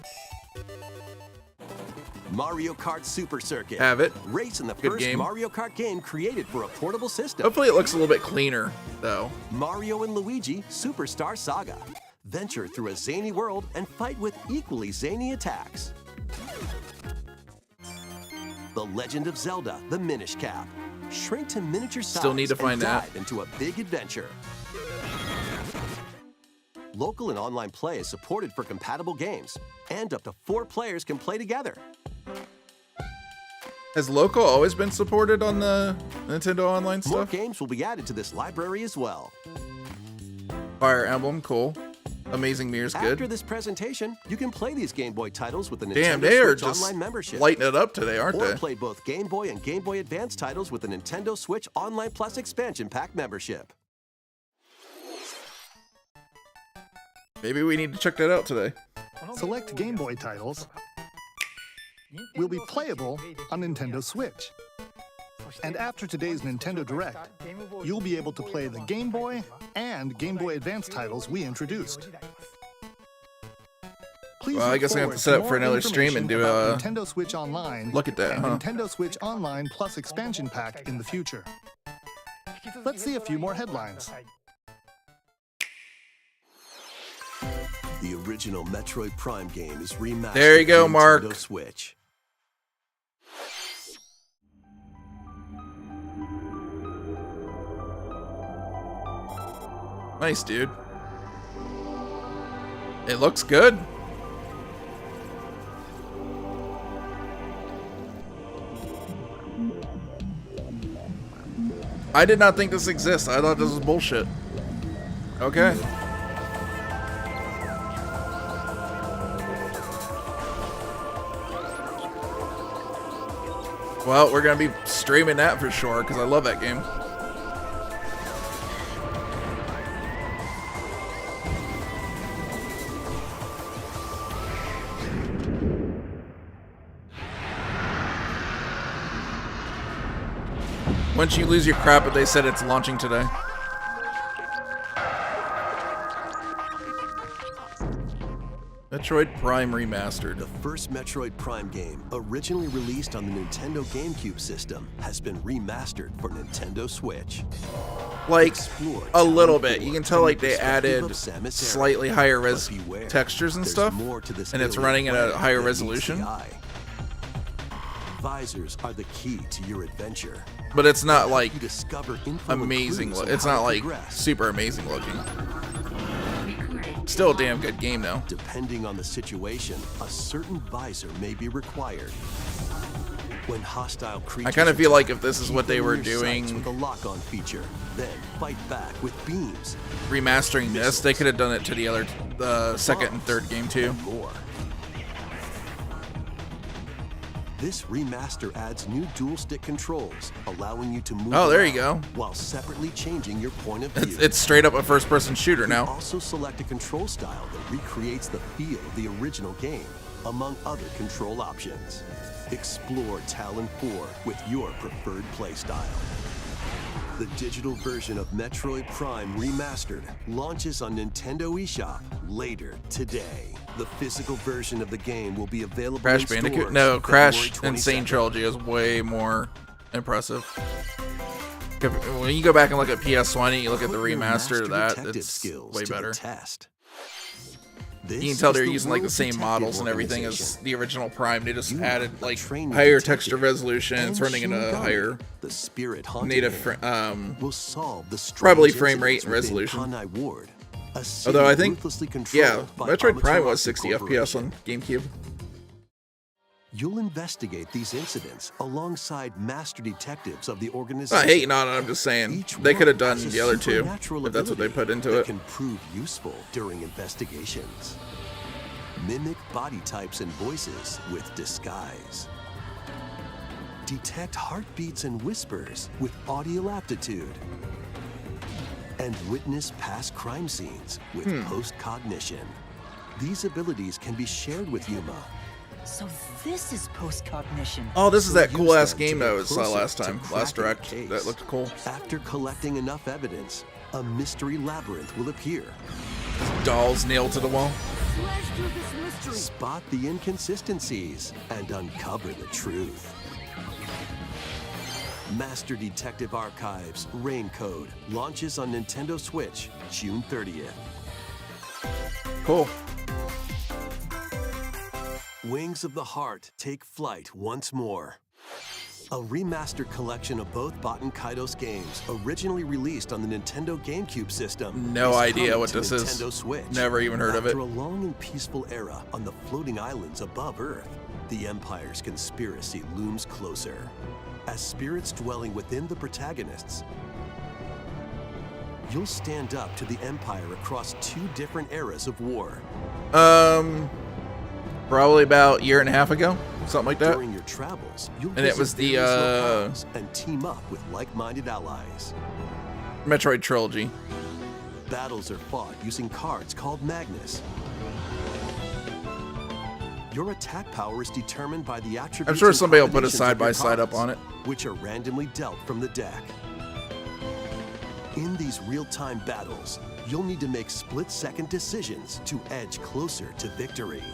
Mario Kart Super Circuit. Have it. Race in the Good first game. Mario Kart game created for a portable system. Hopefully it looks a little bit cleaner, though. Mario and Luigi Superstar Saga. Venture through a zany world and fight with equally zany attacks. The Legend of Zelda: The Minish Cap. Shrink to miniature size Still need to find and that. dive into a big adventure. Local and online play is supported for compatible games, and up to 4 players can play together. Has local always been supported on the Nintendo Online More stuff? games will be added to this library as well. Fire Emblem, cool. Amazing Mirror's After good. this presentation, you can play these Game Boy titles with the Nintendo Damn, they are Switch just Online membership. lighting it up today, aren't Or they? play both Game Boy and Game Boy Advance titles with the Nintendo Switch Online Plus expansion pack membership. Maybe we need to check that out today. Select Game Boy titles will be playable on Nintendo Switch. And after today's Nintendo Direct, you'll be able to play the Game Boy and Game Boy Advance titles we introduced. Please Well, I look guess I have to forward set up more for another stream and do information a about Nintendo Switch Online look at that, and huh? Nintendo Switch Online Plus expansion pack in the future. Let's see a few more headlines. The original Metroid Prime game is remastered There you go, on Mark. Nintendo Switch. Nice, dude. It looks good. I did not think this exists. I thought this was bullshit. Okay. Well, we're gonna be streaming that for sure because I love that game. Once you lose your crap, but they said it's launching today. Metroid Prime Remastered. The first Metroid Prime game, originally released on the Nintendo GameCube system, has been remastered for Nintendo Switch. Like, Explore a little Talon bit. 4 You can tell from like the they perspective added of Samus slightly Aran. higher res But beware, textures and there's stuff, more to this and it's alien running at a planet higher than meets the resolution. eye. Visors are the key to your adventure. But it's not like You discover info and amazing. clues on It's how not to like progress. super amazing looking. Still a damn good game though. Depending on the situation, a certain visor may be required. When hostile creatures I kind of feel like attack, if this is keep what they them were in your sights doing, with a lock-on feature, then fight back with beams, remastering this, they could have done it to the other, second and third game too. and more. This remaster adds new dual-stick controls, allowing you to move Oh, there you around go. while separately changing your point of view. It's straight up a first-person shooter You now. also select a control style that recreates the feel of the original game, among other control options. Explore Talon 4 with your preferred playstyle. The digital version of Metroid Prime Remastered launches on Nintendo eShop later today. The physical version of the game will be available Crash in Bandicoot? stores No, Crash February Insane 22nd. Trilogy is way more impressive. When you go back and look at PS1 and you look at the Put your remaster master of that, detective it's skills way to the better. test. You This can tell is they're the using like the World same Detective models and everything as Organization. the original Prime. They just You added are like a trained higher detective texture resolution. It's and running at a Shin Gami, higher the spirit haunting native him, will solve the probably strange frame rate incidents and within resolution. Kanai Ward, a city Although I think, ruthlessly yeah, controlled by Metroid Prime was Amaterasu 60 FPS Corporation. on GameCube. You'll investigate these incidents alongside master detectives of the I'm organization. not hating on it, I'm just saying Each they could have one done has a the other two supernatural if that's what they ability put into that it. can prove useful during investigations. Mimic body types and voices with disguise. Detect heartbeats and whispers with audio aptitude. And witness past crime scenes with post-cognition. These abilities can be shared with Yuma. So this is post-cognition. Oh, this is So that use cool ass them to game get that I saw closer last to time, cracking last the direct. case. That looked cool. After collecting enough evidence, a mystery labyrinth will appear. Dolls nailed to the wall. Spot the inconsistencies and uncover the truth. Master Detective Archives Rain Code launches on Nintendo Switch June 30th. Cool. Wings of the Heart take flight once more. A remastered collection of both Baten Kaitos games, originally released on the Nintendo GameCube system. No is idea coming what to this is. Nintendo Switch. Never even heard of it. After a long and peaceful era on the floating islands above Earth, the Empire's conspiracy looms closer. As spirits dwelling within the protagonists, you'll stand up to the Empire across two different eras of war. Probably about a year and a half ago, something like that. During your travels, you'll And it visit was the, various locales and team up with like-minded allies. Metroid Trilogy. Battles are fought using cards called Magnus. Your attack power is determined by the attributes. I'm sure and somebody will put a combinations of your side-by-side up cards, on it. which are randomly dealt from the deck. In these real-time battles, you'll need to make split-second decisions to edge closer to victory.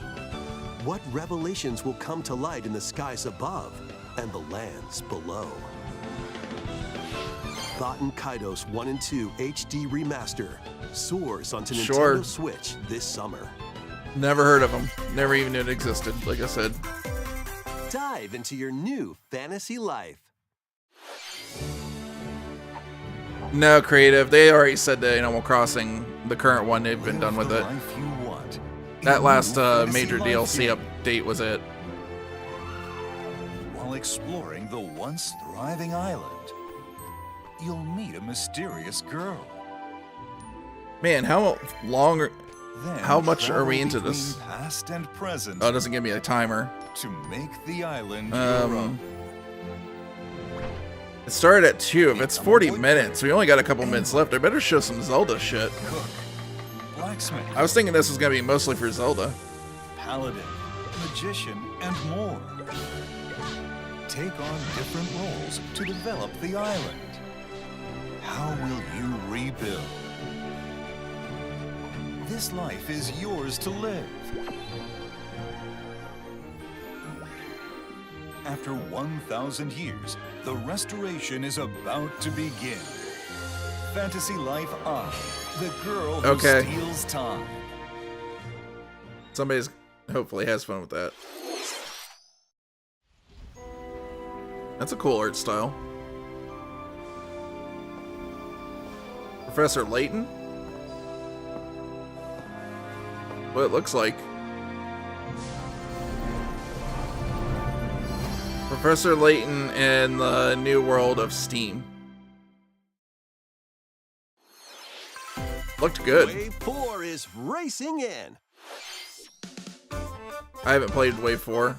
What revelations will come to light in the skies above and the lands below? Baten Kaitos 1 and 2 HD Remaster soars onto Sure. Nintendo Switch this summer. Never heard of them. Never even knew it existed, like I said. Dive into your new fantasy life. No, Creative. They already said that Animal Crossing, the current one, they've been done with it. That last major DLC update was it. While exploring the once thriving island, you'll meet a mysterious girl. Man, how long are... Then How much are we travel into this? between Past and present Oh, it doesn't give me a timer. to make the island your own. It started at 2. If it's 40 minutes, we only got a couple minutes left. I better show some Zelda shit. Cook, blacksmith, I was thinking this was gonna be mostly for Zelda. paladin, magician, and more. Take on different roles to develop the island. How will you rebuild? This life is yours to live. After 1,000 years, the restoration is about to begin. Fantasy Life I, the girl who Okay. steals time. Somebody's hopefully has fun with that. That's a cool art style. Professor Layton? What it looks like. Professor Layton in the New World of Steam. Looked good. Wave 4 is racing in. I haven't played Wave 4.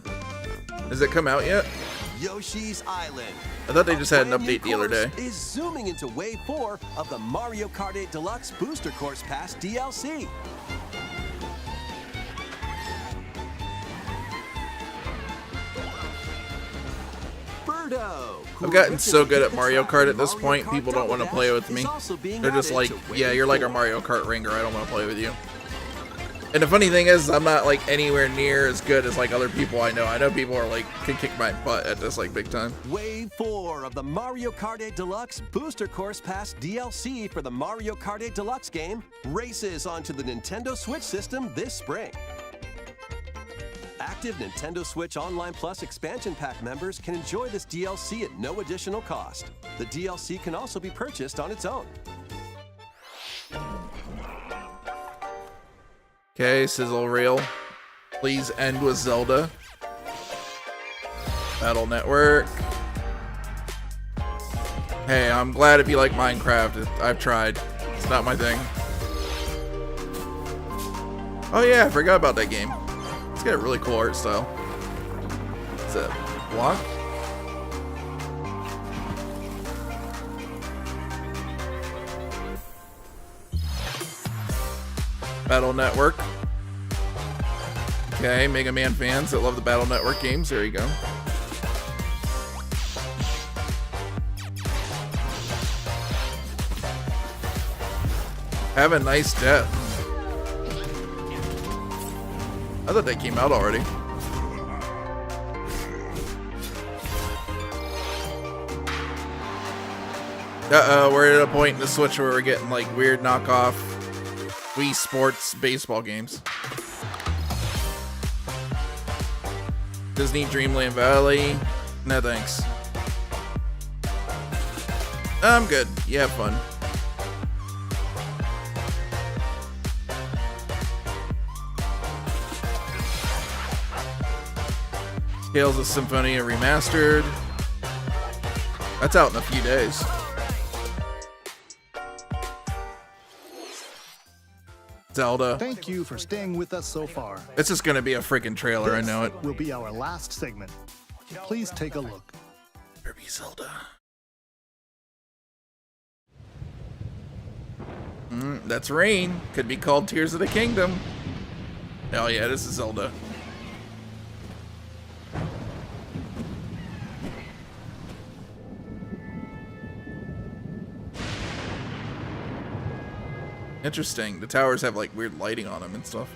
Has it come out yet? Yoshi's Island. I thought they just had an Brand new update the other day. course is zooming into Wave 4 of the Mario Kart 8 Deluxe Booster Course Pass DLC. Birdo, who I've gotten originally so good hit at the Mario track Kart in at this Mario point, Kart people don't want to Double play Dash, with me. is also being They're just added like, to yeah, Wave you're like our 4. Mario Kart ringer, I don't want to play with you. And the funny thing is, I'm not like anywhere near as good as like other people I know. I know people are like, can kick my butt at this like big time. Wave 4 of the Mario Kart 8 Deluxe Booster Course Pass DLC for the Mario Kart 8 Deluxe game races onto the Nintendo Switch system this spring. Active Nintendo Switch Online Plus expansion pack members can enjoy this DLC at no additional cost. The DLC can also be purchased on its own. Okay, sizzle reel. Please end with Zelda. Battle Network. Hey, I'm glad if you like Minecraft. I've tried. It's not my thing. Oh yeah, I forgot about that game. It's got a really cool art style. Is it block? Battle Network. Okay, Mega Man fans that love the Battle Network games, there you go. Have a nice death. I thought that came out already. Uh-oh, we're at a point in the Switch where we're getting like weird knockoff Wii Sports baseball games. Disney Dreamland Valley. No thanks. I'm good. You have fun. Tales of Symphonia Remastered. That's out in a few days. Zelda. Thank you for staying with us so far. It's just gonna be a freaking trailer, I This know it. will be our last segment. Please take a look. Kirby Zelda. That's rain. Could be called Tears of the Kingdom. Hell yeah, this is Zelda. Interesting. The towers have like weird lighting on them and stuff.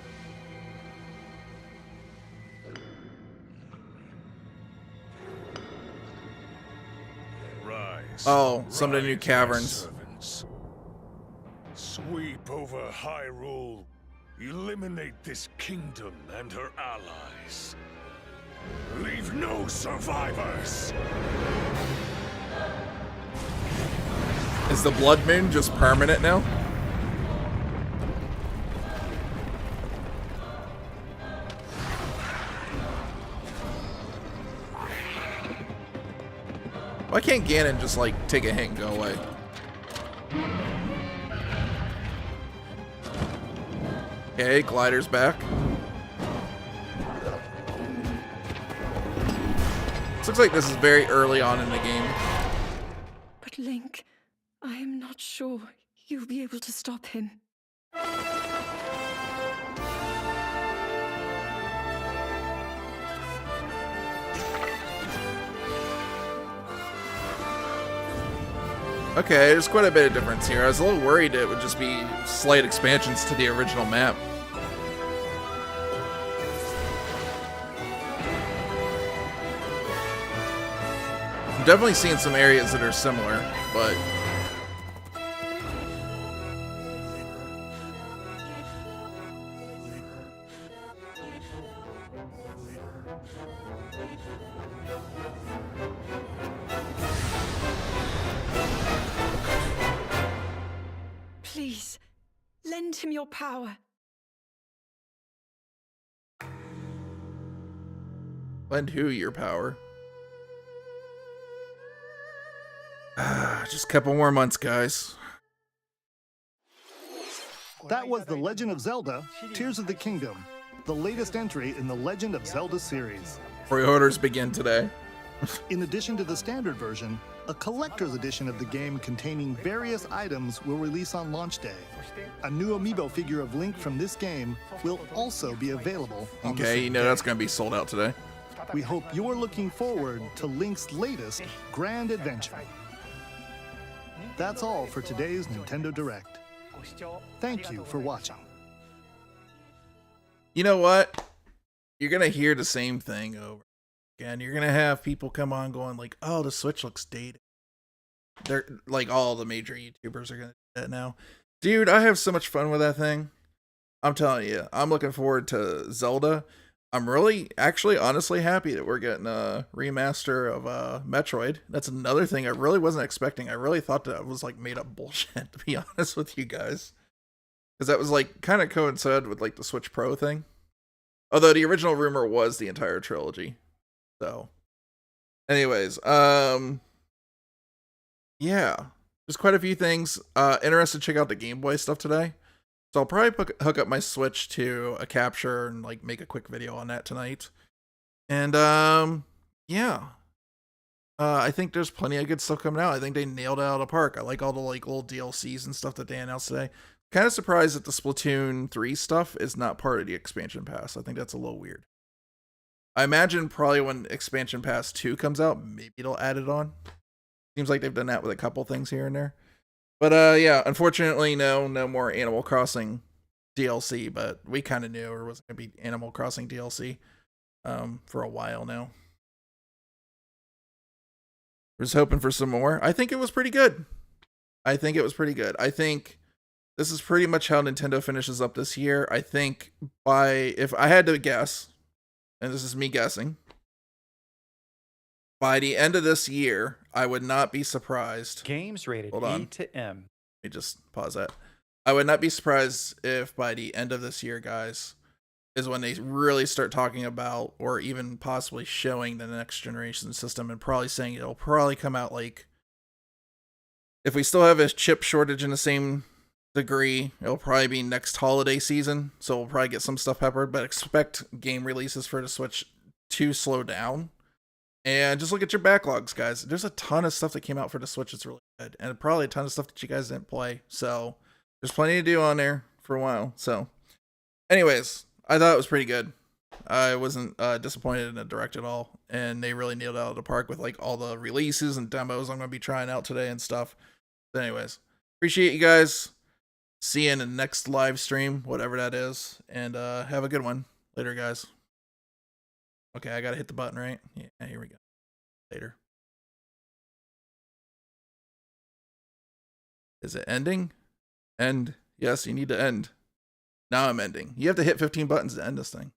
Rise. Oh, some of the new Rise, caverns. servants. Sweep over Hyrule. Eliminate this kingdom and her allies. Leave no survivors. Is the Blood Moon just permanent now? Why can't Ganon just like take a hit and go away? Okay, glider's back. This looks like this is very early on in the game. But Link, I am not sure you'll be able to stop him. Okay, there's quite a bit of difference here. I was a little worried it would just be slight expansions to the original map. I'm definitely seeing some areas that are similar, but Please, lend him your power. lend who your power? Just a couple more months, guys. That was The Legend of Zelda: Tears of the Kingdom, the latest entry in the Legend of Zelda series. Pre-orders begin today. In addition to the standard version, a collector's edition of the game containing various items will release on launch day. A new amiibo figure of Link from this game will also be available on the Okay, same you know day. that's gonna be sold out today. We hope you're looking forward to Link's latest grand adventure. That's all for today's Nintendo Direct. Thank you for watching. You know what? You're gonna hear the same thing over again. You're gonna have people come on going like, "Oh, the Switch looks dated." They're like, all the major YouTubers are gonna do that now. Dude, I have so much fun with that thing. I'm telling you, I'm looking forward to Zelda. I'm really, actually, honestly happy that we're getting a remaster of Metroid. That's another thing I really wasn't expecting. I really thought that was like made up bullshit, to be honest with you guys. Because that was like kind of coincided with like the Switch Pro thing. Although the original rumor was the entire trilogy. So, anyways, yeah, there's quite a few things. Interested to check out the Game Boy stuff today. So I'll probably hook up my Switch to a capture and like make a quick video on that tonight. And yeah. I think there's plenty of good stuff coming out. I think they nailed it out of the park. I like all the like little DLCs and stuff that they announced today. Kind of surprised that the Splatoon 3 stuff is not part of the expansion pass. I think that's a little weird. I imagine probably when expansion pass 2 comes out, maybe it'll add it on. Seems like they've done that with a couple things here and there. But yeah, unfortunately, no more Animal Crossing DLC, but we kind of knew there was going to be Animal Crossing DLC for a while now. We're just hoping for some more. I think it was pretty good. I think this is pretty much how Nintendo finishes up this year. I think if I had to guess, and this is me guessing, by the end of this year, I would not be surprised. Games rated Hold on. E to M. Let me just pause that. I would not be surprised if by the end of this year, guys, is when they really start talking about, or even possibly showing, the next generation system, and probably saying it'll probably come out like, if we still have a chip shortage in the same degree, it'll probably be next holiday season. So we'll probably get some stuff peppered, but expect game releases for the Switch to slow down. And just look at your backlogs, guys. There's a ton of stuff that came out for the Switch that's really good. And probably a ton of stuff that you guys didn't play. So there's plenty to do on there for a while. So anyways, I thought it was pretty good. I wasn't disappointed in the Direct at all. And they really nailed it out of the park with like all the releases and demos I'm going to be trying out today and stuff. But anyways, appreciate you guys. See you in the next live stream, whatever that is. And have a good one. Later, guys. Okay, I gotta hit the button, right? Yeah, here we go. Later. Is it ending? End. Yes, you need to end. Now I'm ending. You have to hit 15 buttons to end this thing.